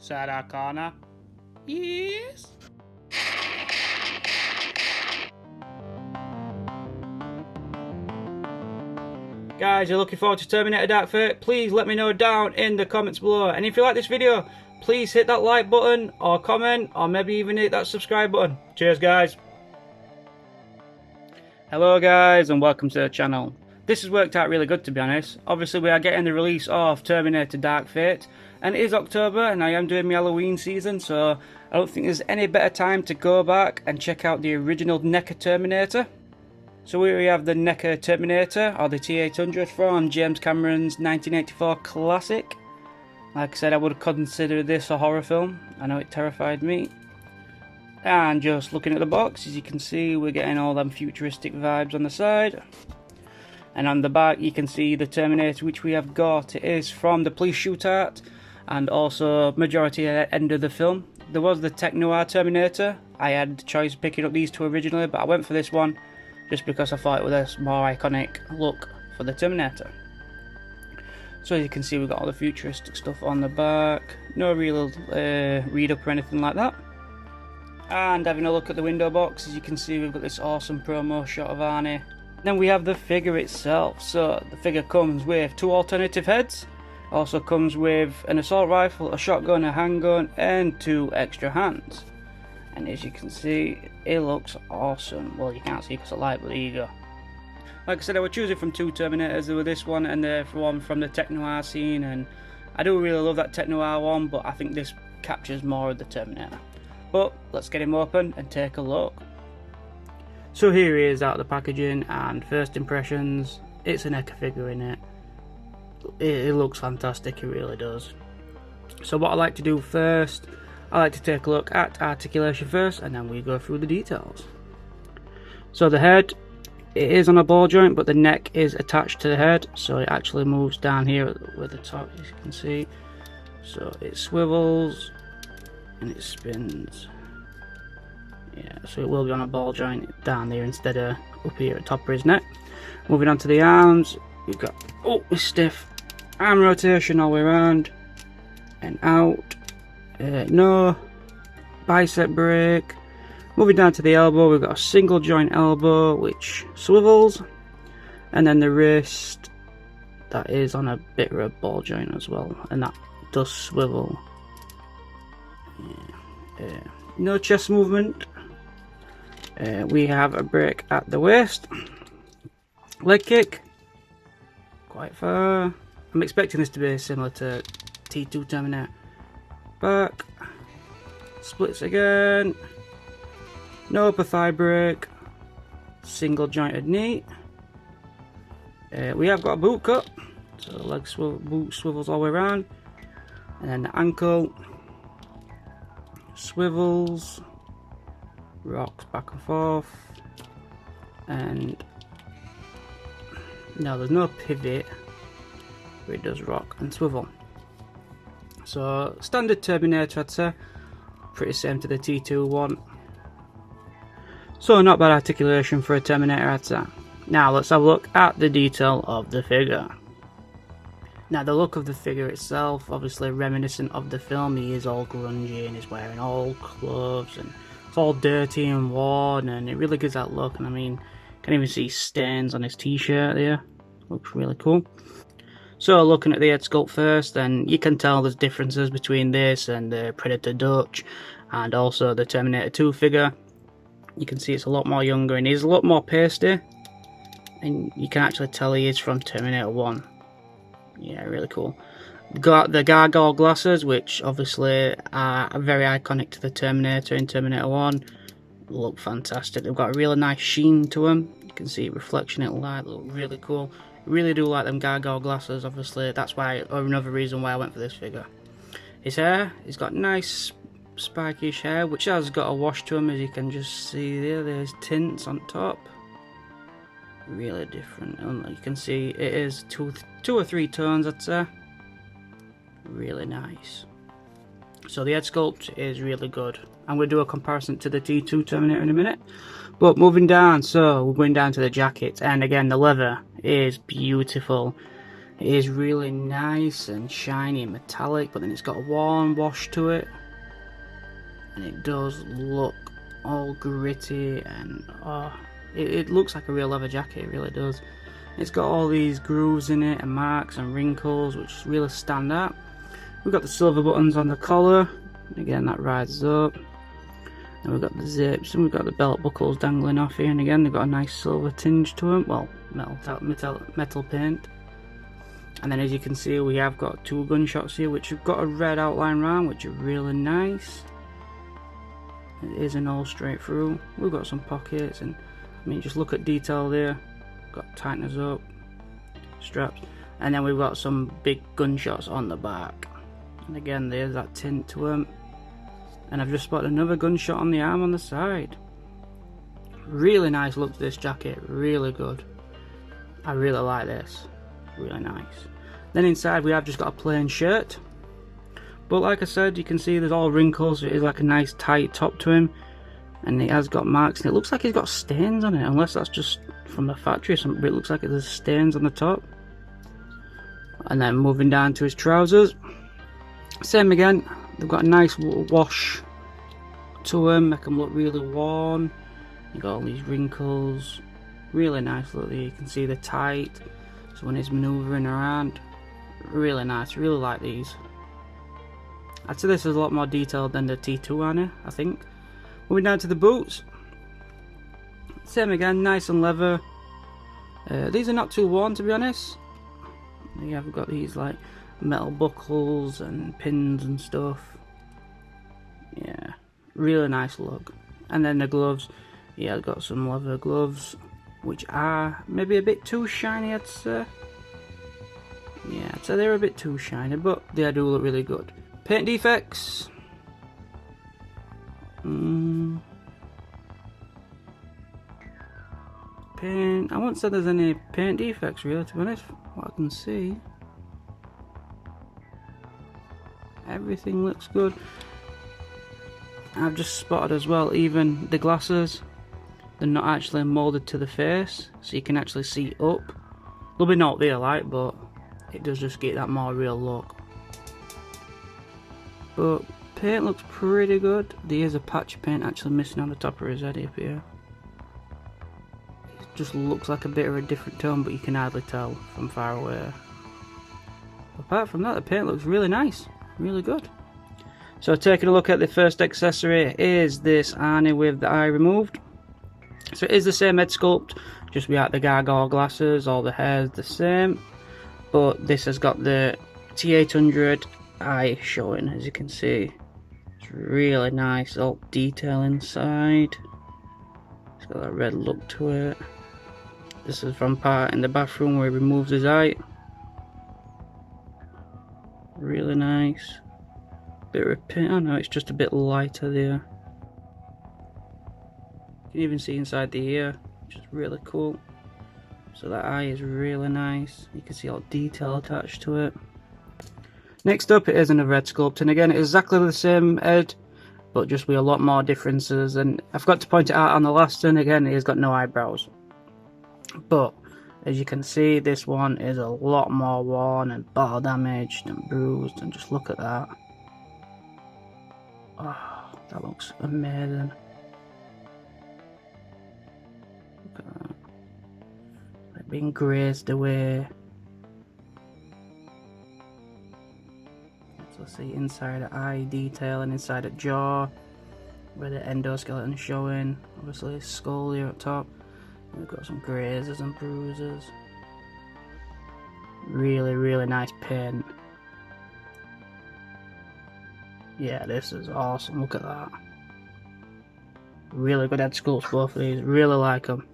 Side our corner. Yes. Guys, you're looking forward to Terminator Dark Fate? Please let me know down in the comments below. And if you like this video, please hit that like button or comment or maybe even hit that subscribe button. Cheers guys. Hello guys and welcome to the channel. This has worked out really good, to be honest. Obviously we are getting the release of Terminator Dark Fate and it is October and I am doing my Halloween season, so I don't think there's any better time to go back and check out the original NECA Terminator. So here we have the NECA Terminator, or the T800 from James Cameron's 1984 classic. Like I said, I would consider this a horror film. I know it terrified me. And just looking at the box, as you can see, we're getting all them futuristic vibes on the side. And on the back, you can see the Terminator which we have got. It is from the police shootout, and also majority at the end of the film. There was the Tech Noir Terminator. I had the choice of picking up these two originally, but I went for this one just because I thought it was a more iconic look for the Terminator. So as you can see, we've got all the futuristic stuff on the back. No real read up or anything like that. And having a look at the window box, as you can see, we've got this awesome promo shot of Arnie. Then we have the figure itself. So the figure comes with two alternative heads. Also comes with an assault rifle, a shotgun, a handgun, and two extra hands. And as you can see, it looks awesome. Well, you can't see because of light, but there you go. Like I said, I was choosing from two Terminators. There were this one and the one from the Tech Noir scene, and I do really love that Tech Noir one, but I think this captures more of the Terminator. But let's get him open and take a look. So here he is out of the packaging, and first impressions, it's an NECA figure in it. It looks fantastic, it really does. So what I like to do first, I like to take a look at articulation first, and then we go through the details. So the head, it is on a ball joint, but the neck is attached to the head, so it actually moves down here with the top, as you can see. So it swivels and it spins. Yeah, so it will be on a ball joint down there instead of up here at the top of his neck. Moving on to the arms, you've got stiff arm rotation all the way around and out. No bicep break. Moving down to the elbow, we've got a single joint elbow which swivels, and then the wrist, that is on a bit of a ball joint as well, and that does swivel. No chest movement. We have a break at the waist. Leg kick, quite far. I'm expecting this to be similar to T2 Terminator. Back, splits again, no upper thigh break, single jointed knee. We have got a boot cut, so the leg boot swivels all the way around, and then the ankle swivels, rocks back and forth, and no, there's no pivot, but it does rock and swivel. So standard Terminator, I'd say, pretty same to the T2 one. So not bad articulation for a Terminator, I'd say. Now let's have a look at the detail of the figure. Now the look of the figure itself, obviously reminiscent of the film. He is all grungy and he's wearing old clothes and it's all dirty and worn, and it really gives that look. And I mean, you can even see stains on his t-shirt there. Looks really cool. So looking at the head sculpt first, then you can tell there's differences between this and the Predator Dutch and also the Terminator 2 figure. You can see it's a lot more younger and he's a lot more pasty, and you can actually tell he is from Terminator 1. Yeah, really cool. Got the gargoyle glasses, which obviously are very iconic to the Terminator in Terminator 1. Look fantastic. They've got a really nice sheen to them. You can see reflection in light, look really cool. Really do like them gargoyle glasses, obviously. That's why, or another reason why I went for this figure. His hair, he's got nice spiky-ish hair, which has got a wash to him, as you can just see there. There's tints on top. Really different. And you can see it is two or three tones, I'd say. Really nice. So the head sculpt is really good. I'm going to do a comparison to the T2 Terminator in a minute. But moving down, so we're going down to the jacket, and again the leather is beautiful. It is really nice and shiny and metallic, but then it's got a warm wash to it, and it does look all gritty, and it looks like a real leather jacket. It really does. It's got all these grooves in it and marks and wrinkles which really stand out. We've got the silver buttons on the collar, again that rises up, and we've got the zips, and we've got the belt buckles dangling off here, and again they've got a nice silver tinge to them, well, metal paint. And then as you can see, we have got two gunshots here which have got a red outline round, which are really nice. It isn't all straight through. We've got some pockets, and I mean, just look at detail there. Got tighteners up, straps, and then we've got some big gunshots on the back. And again, there's that tint to them. And I've just spotted another gunshot on the arm on the side. Really nice look to this jacket, really good. I really like this, really nice. Then inside we have just got a plain shirt. But like I said, you can see there's all wrinkles. It is like a nice tight top to him. And it has got marks, and it looks like he's got stains on it, unless that's just from the factory or something, but it looks like there's stains on the top. And then moving down to his trousers, same again, they've got a nice wash to them, make them look really worn. You got all these wrinkles, really nice look there. You can see the tight, so when he's manoeuvring around, really nice, really like these. I'd say this is a lot more detailed than the T200, I think. Moving down to the boots, same again, nice and leather. These are not too worn, to be honest. You have got these like metal buckles and pins and stuff. Yeah, really nice look. And then the gloves, yeah, I've got some leather gloves, which are maybe a bit too shiny, I'd say. Yeah, I'd say they're a bit too shiny, but they do look really good. Paint defects. Paint, I wouldn't say there's any paint defects really, to be honest, from what I can see. Everything looks good. I've just spotted as well, even the glasses, they're not actually moulded to the face, so you can actually see up. They'll be not real light, but it does just get that more real look. But paint looks pretty good. There is a patch of paint actually missing on the top of his head up here. It just looks like a bit of a different tone, but you can hardly tell from far away. Apart from that, the paint looks really nice, really good. So taking a look at the first accessory is this Arnie with the eye removed. So it is the same head sculpt, just without the gargoyle glasses, all the hair's the same. But this has got the T800 eye showing, as you can see. It's really nice, all detail inside. It's got that red look to it. This is from part in the bathroom where he removes his eye. Really nice. Bit of paint, I know it's just a bit lighter there. You can even see inside the ear, which is really cool. So that eye is really nice. You can see all detail attached to it. Next up, it is another red sculpt, and again, it's exactly the same head, but just with a lot more differences. And I forgot to point it out on the last one, again, he's got no eyebrows. But as you can see, this one is a lot more worn and battle damaged and bruised, and just look at that. Oh, that looks amazing. Look at that. Like being grazed away. So see inside the eye detail and inside the jaw where the endoskeleton is showing. Obviously his skull here at top. We've got some grazes and bruises. Really, really nice paint. Yeah, this is awesome. Look at that. Really good head sculpts, both of these. Really like them.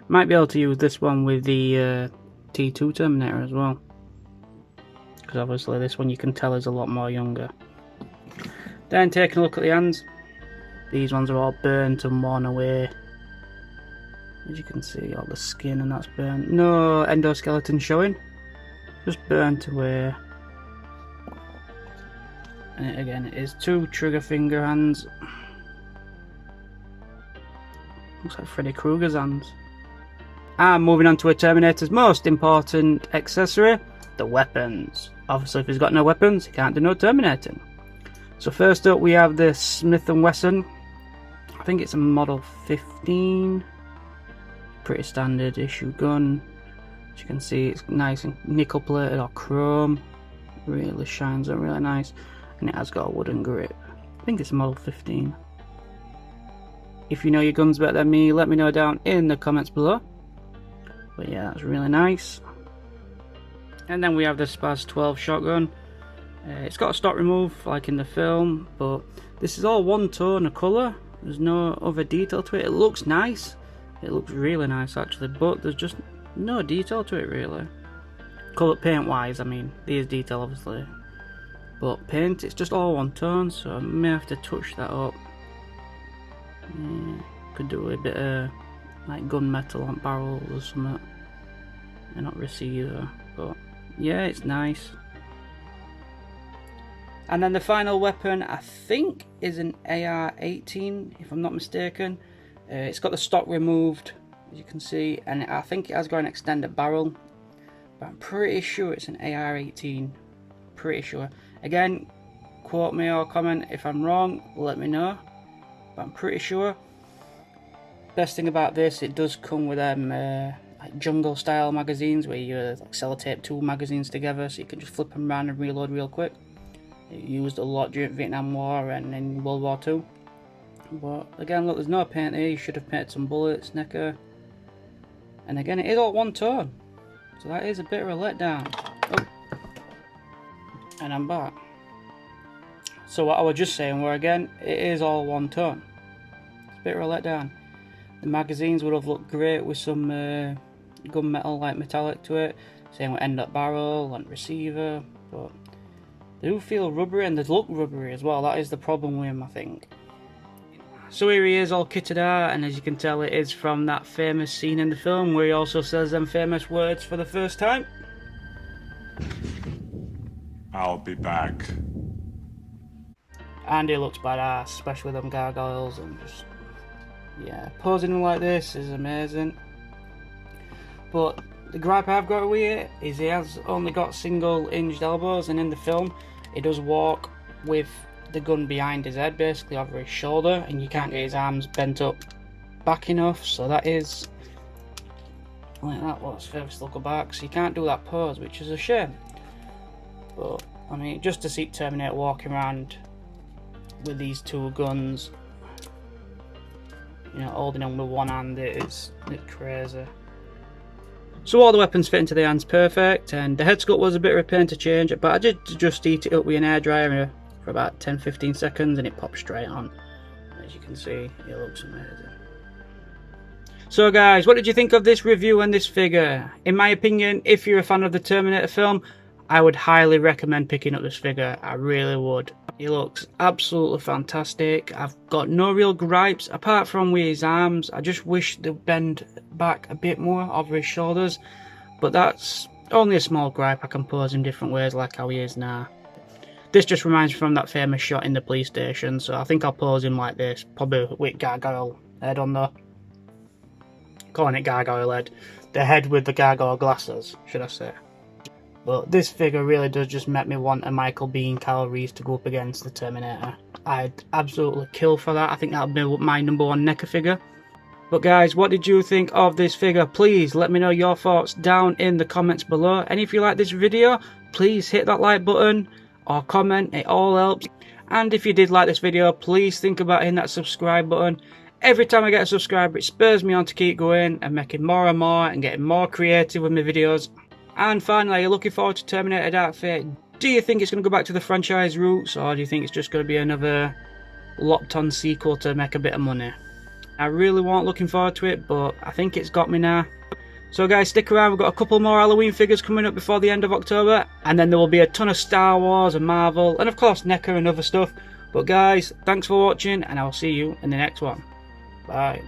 Might be able to use this one with the T2 Terminator as well. Because obviously this one you can tell is a lot more younger. Then taking a look at the hands. These ones are all burnt and worn away. As you can see, all the skin and that's burnt. No endoskeleton showing. Just burnt away. And again, it is two trigger finger hands. Looks like Freddy Krueger's hands. And moving on to a Terminator's most important accessory, the weapons. Obviously if he's got no weapons, he can't do no Terminating. So first up we have the Smith & Wesson. I think it's a model 15. Pretty standard issue gun. As you can see, it's nice and nickel plated or chrome. Really shines up really nice. And it has got a wooden grip. I think it's a model 15. If you know your guns better than me, let me know down in the comments below. But yeah, that's really nice. And then we have the Spaz 12 shotgun. It's got a stock remove like in the film, but this is all one tone of colour. There's no other detail to it. It looks nice. It looks really nice actually, but there's just no detail to it really. Colour paint wise, I mean, there's detail obviously. But paint, it's just all one tone, so I may have to touch that up. Could do a bit of like gunmetal on barrels or something. And not receiver, but yeah, it's nice. And then the final weapon, I think, is an AR-18, if I'm not mistaken. It's got the stock removed, as you can see, and I think it has got an extended barrel. But I'm pretty sure it's an AR-18. Pretty sure. Again, quote me or comment if I'm wrong, let me know. But I'm pretty sure. Best thing about this, it does come with like jungle style magazines where you like sellotape two magazines together, so you can just flip them around and reload real quick. It used a lot during Vietnam War and in World War II. But again, look, there's no paint here. You should have painted some bullets, NECA. And again, it is all one tone, so that is a bit of a letdown. Oh. And I'm back. So what I was just saying, where again, it is all one tone. It's a bit of a letdown. The magazines would have looked great with some gunmetal like metallic to it. Same with end up barrel and receiver, but they do feel rubbery and they look rubbery as well. That is the problem with them, I think. So here he is all kitted out, and as you can tell, it is from that famous scene in the film where he also says them famous words for the first time. I'll be back. And he looks badass, especially with them gargoyles and just, yeah, posing him like this is amazing. But the gripe I've got with it is he has only got single hinged elbows, and in the film he does walk with the gun behind his head, basically over his shoulder, and you can't get his arms bent up back enough, so that is like that was furthest look back, so you can't do that pose, which is a shame. But I mean, just to see Terminator walking around with these two guns, you know, holding them with one hand, it's crazy. So all the weapons fit into the hands perfect, and the head sculpt was a bit of a pain to change, but I did just heat it up with an airdryer for about 10-15 seconds and it popped straight on. As you can see, it looks amazing. So guys, what did you think of this review and this figure? In my opinion, if you're a fan of the Terminator film, I would highly recommend picking up this figure. I really would. He looks absolutely fantastic. I've got no real gripes apart from with his arms. I just wish they'd bend back a bit more over his shoulders, but that's only a small gripe. I can pose him different ways like how he is now. This just reminds me from that famous shot in the police station, so I think I'll pose him like this, probably with gargoyle head on the, calling it gargoyle head, the head with the gargoyle glasses, should I say. But this figure really does just make me want a Michael Biehn Kyle Reese to go up against the Terminator. I'd absolutely kill for that. I think that would be my #1 NECA figure. But guys, what did you think of this figure? Please let me know your thoughts down in the comments below. And if you like this video, please hit that like button or comment, it all helps. And if you did like this video, please think about hitting that subscribe button. Every time I get a subscriber, it spurs me on to keep going and making more and more and getting more creative with my videos. And finally, are you looking forward to Terminator Dark Fate? Do you think it's going to go back to the franchise roots, or do you think it's just going to be another locked on sequel to make a bit of money? I really weren't looking forward to it, but I think it's got me now. So guys, stick around, we've got a couple more Halloween figures coming up before the end of October, and then there will be a ton of Star Wars and Marvel, and of course NECA and other stuff. But guys, thanks for watching, and I will see you in the next one. Bye.